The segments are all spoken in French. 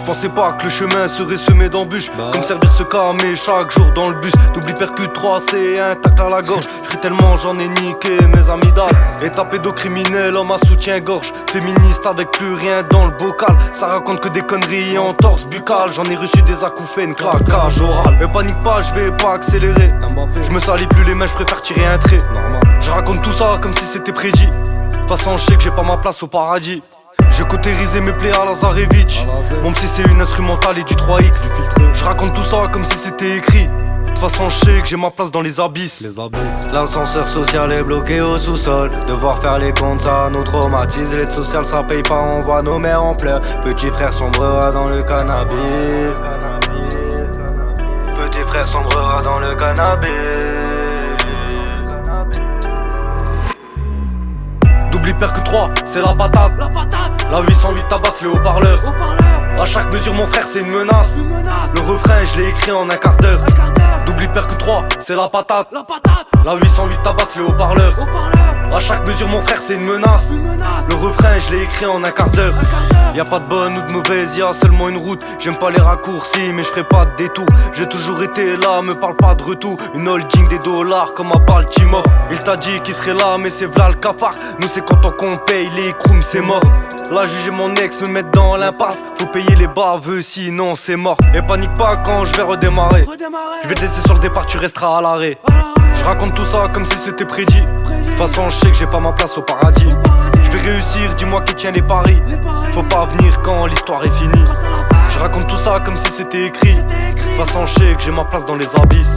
pensais pas que le chemin serait semé d'embûches. Comme servir ce camé chaque jour dans le bus. Double percute 3, c'est un tac à la gorge. J'crie tellement j'en ai niqué mes amygdales. État pédocriminel, homme à soutien-gorge. Féministe avec plus rien dans le bocal. Ça raconte que des conneries en torse buccal. J'en ai reçu des acouphènes, claquage oral. Mais panique pas, je vais pas accélérer. Je me salis plus les mains, je préfère tirer un trait. Je raconte tout ça comme si c'était prédit. De toute façon je sais que j'ai pas ma place au paradis. J'ai cautérisé mes plaies à Lazarevitch. Même si c'est une instrumentale et du 3X. Je raconte tout ça comme si c'était écrit. De toute façon je sais que j'ai ma place dans les abysses. L'ascenseur social est bloqué au sous-sol. Devoir faire les comptes ça nous traumatise. L'aide sociale ça paye pas, on voit nos mères en pleurs. Petit frère sombrera dans le cannabis. Petit frère sombrera dans le cannabis. Double hyper que 3, c'est la patate. La 808 tabasse les haut-parleurs. A chaque mesure mon frère c'est une menace. Le refrain je l'ai écrit en un quart d'heure. Double hyper que 3, c'est la patate. La 808 tabasse les haut-parleurs. A chaque mesure mon frère c'est une menace. Le refrain je l'ai écrit en un quart d'heure. Y'a pas de bonne ou de mauvaise, y'a seulement une route. J'aime pas les raccourcis mais je ferai pas de détour. J'ai toujours été là, me parle pas de retour. Une holding des dollars comme à Baltimore. Il t'a dit qu'il serait là mais c'est v'là le cafard. Nous c'est content qu'on paye, les crooms c'est mort. Là juger mon ex, me mettre dans l'impasse. Faut payer les baveux sinon c'est mort. Et panique pas quand je vais redémarrer. Je vais te laisser sur le départ, tu resteras à l'arrêt. Je raconte tout ça comme si c'était prédit. De toute façon je sais que j'ai pas ma place au paradis. Je vais réussir, dis-moi qui tient les paris. Faut pas venir quand l'histoire est finie. Je raconte tout ça comme si c'était écrit. De toute façon je sais que j'ai ma place dans les abysses.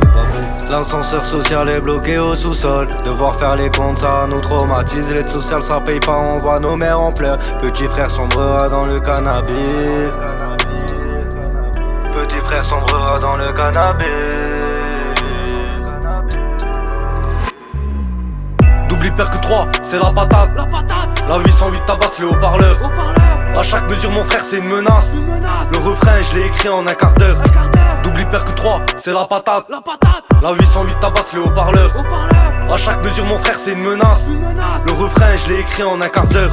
L'ascenseur social est bloqué au sous-sol. Devoir faire les comptes ça nous traumatise. L'aide sociale ça paye pas, on voit nos mères en pleurs. Petit frère sombrera dans le cannabis. Petit frère sombrera dans le cannabis. Double hyper que 3, c'est la patate. La 808 tabasse les haut-parleurs. A chaque mesure mon frère c'est une menace. Le refrain je l'ai écrit en un quart d'heure. Double hyper que 3, c'est la patate. La 808 tabasse les haut-parleurs. A chaque mesure mon frère c'est une menace. Le refrain je l'ai écrit en un quart d'heure.